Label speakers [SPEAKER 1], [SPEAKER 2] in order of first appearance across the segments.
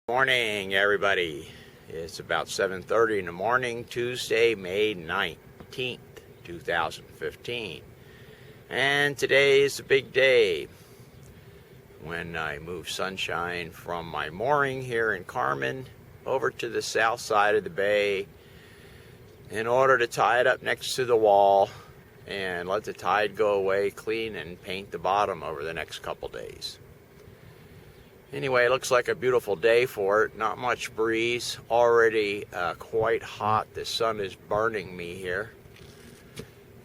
[SPEAKER 1] Morning, everybody. It's about 7:30 in the morning, Tuesday, May 19th, 2015. And today is a big day when I move sunshine from my mooring here in Carmen over to the south side of the bay in order to tie it up next to the wall and let the tide go away, clean, and paint the bottom over the next couple days. Anyway, it looks like a beautiful day for it. Not much breeze. Already quite hot. The sun is burning me here.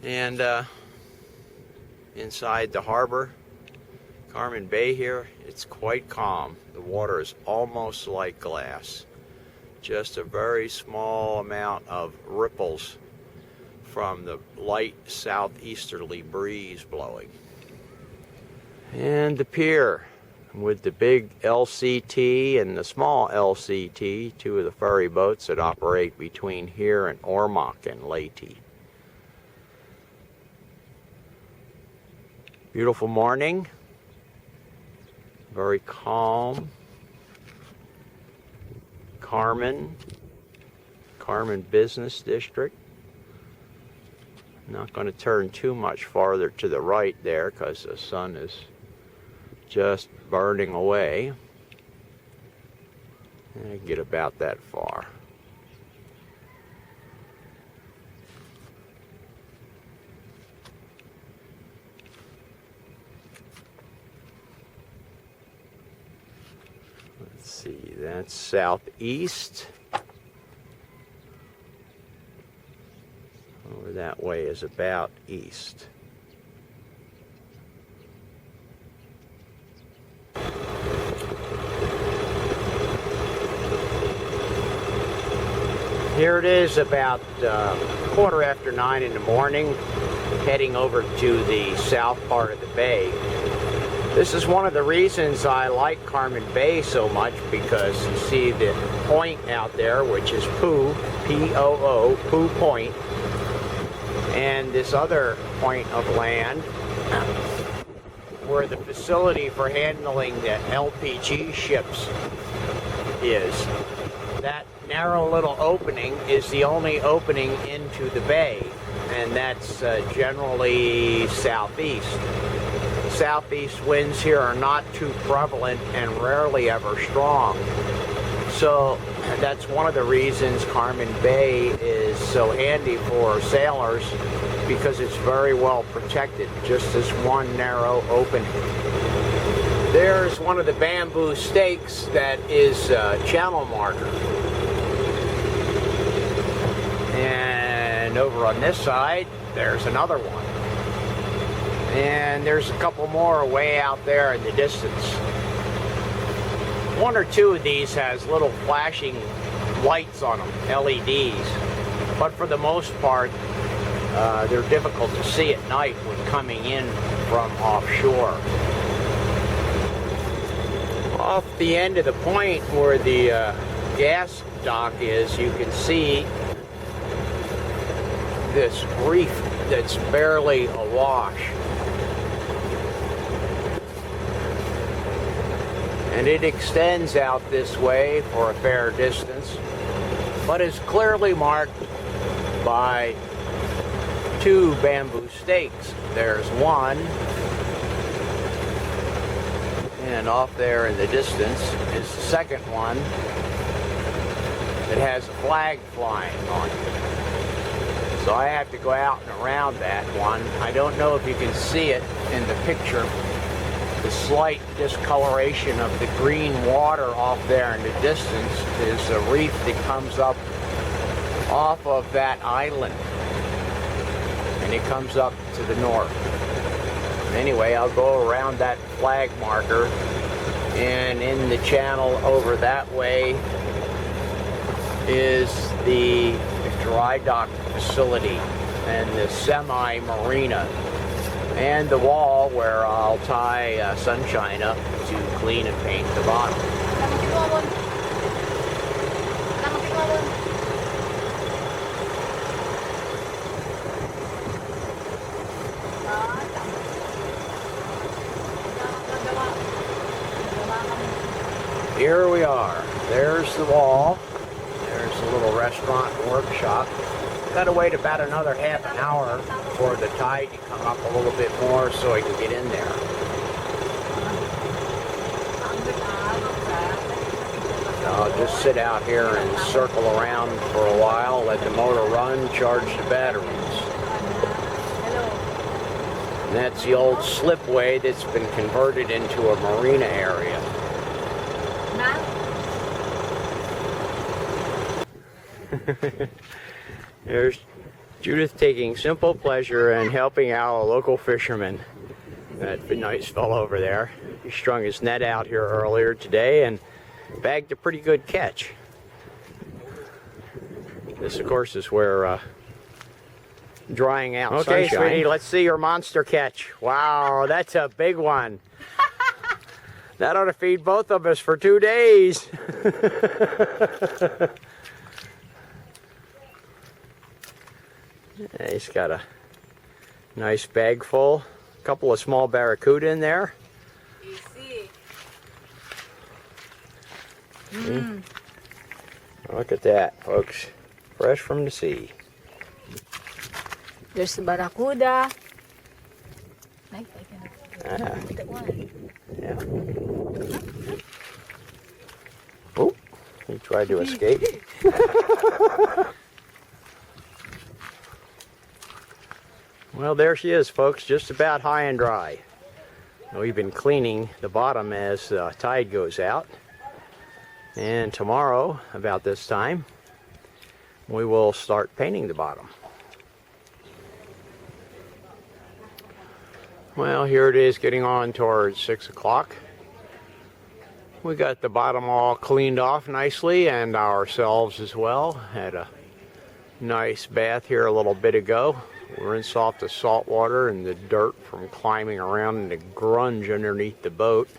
[SPEAKER 1] And inside the harbor, Carmen Bay here, it's quite calm. The water is almost like glass. Just a very small amount of ripples from the light southeasterly breeze blowing. And the pier, with the big LCT and the small LCT, two of the ferry boats that operate between here and Ormoc and Leyte. Beautiful morning, very calm. Carmen Business District. Not going to turn too much farther to the right there because the sun is just burning away. I can get about that far. Let's see, that's southeast. Over that way is about east. Here it is about 9:15 in the morning, heading over to the south part of the bay. This is one of the reasons I like Carmen Bay so much, because you see the point out there, which is Poo, P-O-O, Poo Point, and this other point of land where the facility for handling the LPG ships is. That narrow little opening is the only opening into the bay, and that's generally southeast. Southeast winds here are not too prevalent and rarely ever strong. So that's one of the reasons Carmen Bay is so handy for sailors, because it's very well protected, just this one narrow opening. There's one of the bamboo stakes that is a channel marker. And over on this side, there's another one. And there's a couple more way out there in the distance. One or two of these has little flashing lights on them, LEDs. But for the most part, they're difficult to see at night when coming in from offshore. Off the end of the point where the gas dock is, you can see this reef that's barely awash. And it extends out this way for a fair distance, but is clearly marked by two bamboo stakes. There's one, and off there in the distance is the second one that has a flag flying on it. So I have to go out and around that one. I don't know if you can see it in the picture. The slight discoloration of the green water off there in the distance is a reef that comes up off of that island. And it comes up to the north. Anyway, I'll go around that flag marker, and in the channel over that way is the dry dock facility and the semi-marina, and the wall where I'll tie sunshine up to clean and paint the bottom. Here we we are. There's the wall. There's a little restaurant and workshop. Got to wait about another half an hour for the tide to come up a little bit more so I can get in there. So I'll just sit out here and circle around for a while, let the motor run, charge the batteries. And that's the old slipway that's been converted into a marina area. There's Judith taking simple pleasure in helping out a local fisherman. That nice fellow over there. He strung his net out here earlier today and bagged a pretty good catch. This, of course, is where drying out sunshine. Okay, sweetie, let's see your monster catch. Wow, that's a big one. That ought to feed both of us for 2 days. He's got a nice bag full. A couple of small barracuda in there. Look at that, folks. Fresh from the sea.
[SPEAKER 2] There's the barracuda.
[SPEAKER 1] Yeah. Oh, he tried to escape. Well, there she is, folks, just about high and dry. We've been cleaning the bottom as the tide goes out. And tomorrow, about this time, we will start painting the bottom. Well, here it is getting on towards 6 o'clock. We got the bottom all cleaned off nicely, and ourselves as well. Had a nice bath here a little bit ago. We rinsed off the salt water and the dirt from climbing around in the grunge underneath the boat.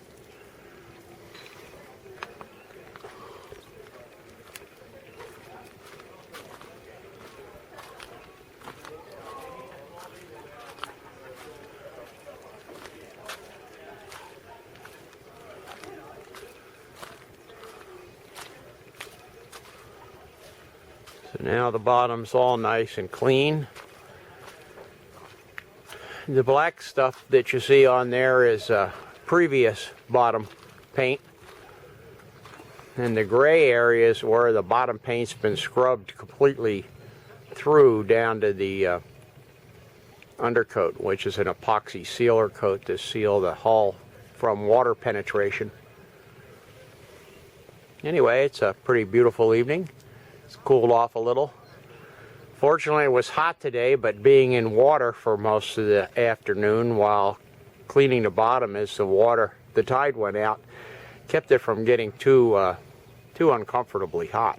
[SPEAKER 1] So now the bottom's all nice and clean. The black stuff that you see on there is previous bottom paint. And the gray areas where the bottom paint's been scrubbed completely through down to the undercoat, which is an epoxy sealer coat to seal the hull from water penetration. Anyway, it's a pretty beautiful evening. It's cooled off a little. Fortunately, it was hot today, but being in water for most of the afternoon while cleaning the bottom as the tide went out, kept it from getting too uncomfortably hot.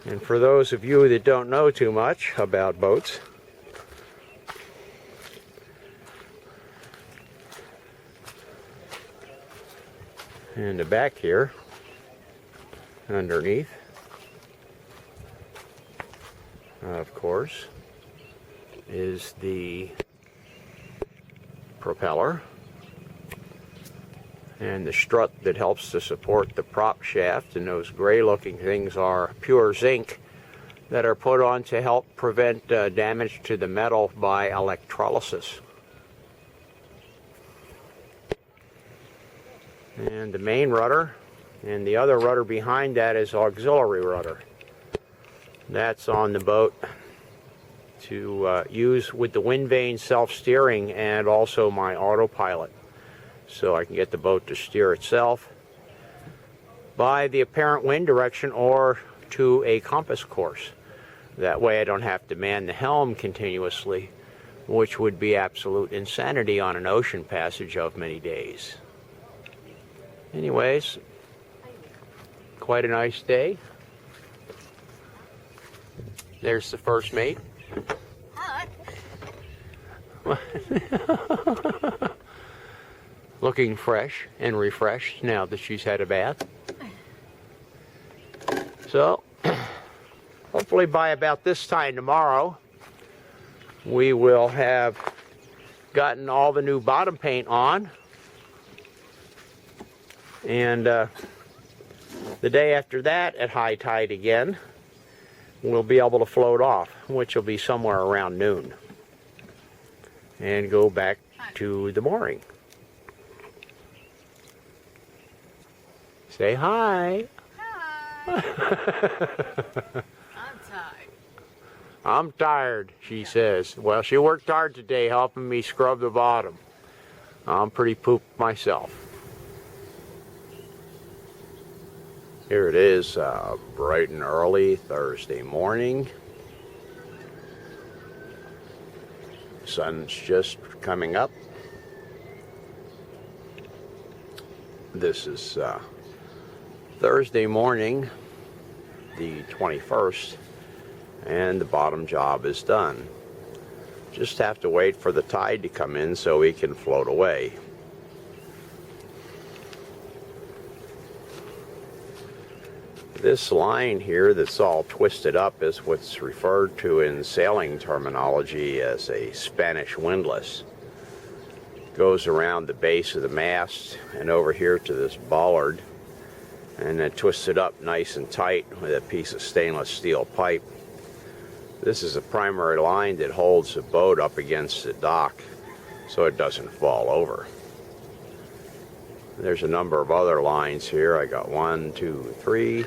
[SPEAKER 1] And for those of you that don't know too much about boats, in the back here, underneath, of course, is the propeller and the strut that helps to support the prop shaft, and those gray looking things are pure zinc that are put on to help prevent damage to the metal by electrolysis. And the main rudder and the other rudder behind that is auxiliary rudder. That's on the boat to use with the wind vane self-steering and also my autopilot, so I can get the boat to steer itself by the apparent wind direction or to a compass course. That way I don't have to man the helm continuously, which would be absolute insanity on an ocean passage of many days. Anyways, quite a nice day. There's the first mate. Looking fresh and refreshed now that she's had a bath. So, hopefully by about this time tomorrow, we will have gotten all the new bottom paint on And the day after that, at high tide again, we'll be able to float off, which will be somewhere around noon, and go back to the mooring. Say hi.
[SPEAKER 2] Hi. I'm tired.
[SPEAKER 1] I'm tired, she says. Well, she worked hard today helping me scrub the bottom. I'm pretty pooped myself. Here it is, bright and early Thursday morning. Sun's just coming up. This is Thursday morning, the 21st, and the bottom job is done. Just have to wait for the tide to come in so we can float away. This line here that's all twisted up is what's referred to in sailing terminology as a Spanish windlass. Goes around the base of the mast and over here to this bollard, and then twisted up nice and tight with a piece of stainless steel pipe. This is a primary line that holds the boat up against the dock so it doesn't fall over. There's a number of other lines here. I got 1, 2, 3,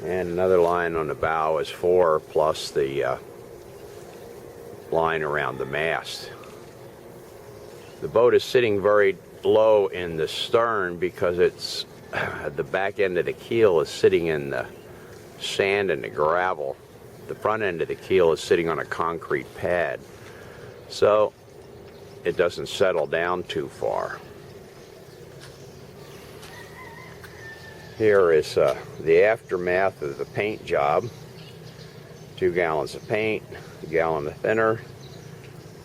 [SPEAKER 1] and another line on the bow is 4, plus the line around the mast. The boat is sitting very low in the stern because it's the back end of the keel is sitting in the sand and the gravel. The front end of the keel is sitting on a concrete pad, so it doesn't settle down too far. Here is the aftermath of the paint job. 2 gallons of paint, a gallon of thinner,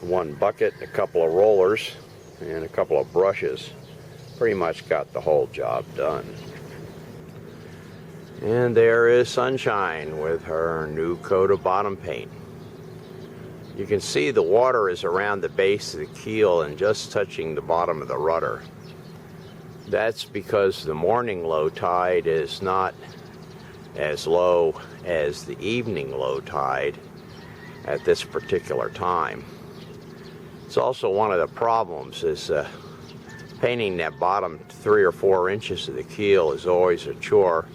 [SPEAKER 1] 1 bucket, a couple of rollers, and a couple of brushes. Pretty much got the whole job done. And there is Sunshine with her new coat of bottom paint. You can see the water is around the base of the keel and just touching the bottom of the rudder. That's because the morning low tide is not as low as the evening low tide at this particular time. It's also one of the problems is painting that bottom 3 or 4 inches of the keel is always a chore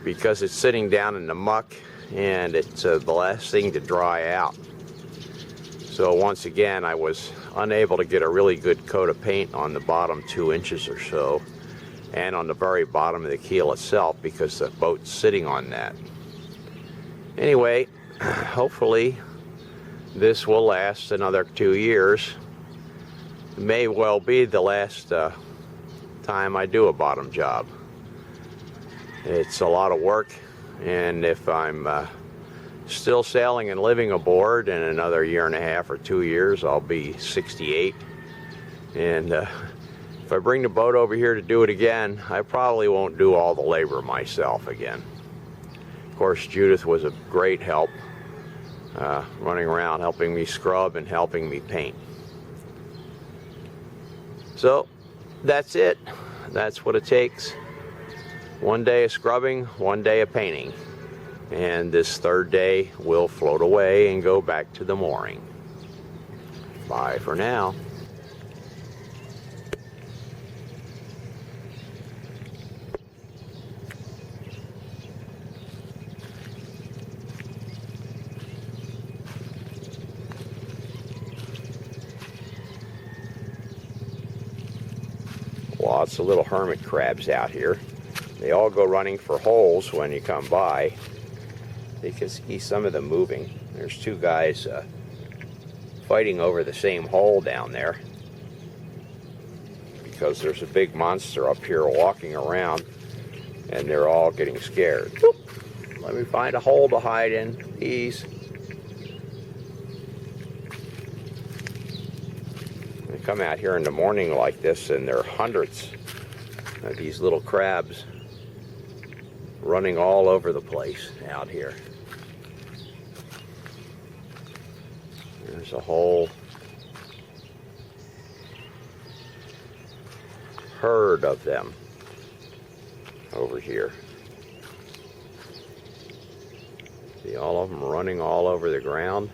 [SPEAKER 1] because it's sitting down in the muck and it's the last thing to dry out. So once again, I was unable to get a really good coat of paint on the bottom 2 inches or so, and on the very bottom of the keel itself because the boat's sitting on that. Anyway, hopefully this will last another 2 years. It may well be the last time I do a bottom job. It's a lot of work, and if I'm still sailing and living aboard in another 1.5 or 2 years, I'll be 68. And if I bring the boat over here to do it again, I probably won't do all the labor myself again. Of course, Judith was a great help, running around helping me scrub and helping me paint. So that's it. That's what it takes. 1 day of scrubbing, 1 day of painting. And this 3rd day we'll float away and go back to the mooring. Bye for now. Lots of little hermit crabs out here. They all go running for holes when you come by. You can see some of them moving. There's 2 guys fighting over the same hole down there because there's a big monster up here walking around and they're all getting scared. Boop. Let me find a hole to hide in, please. They come out here in the morning like this and there are hundreds of these little crabs running all over the place out here. There's a whole herd of them. over here. See all of them running all over the ground?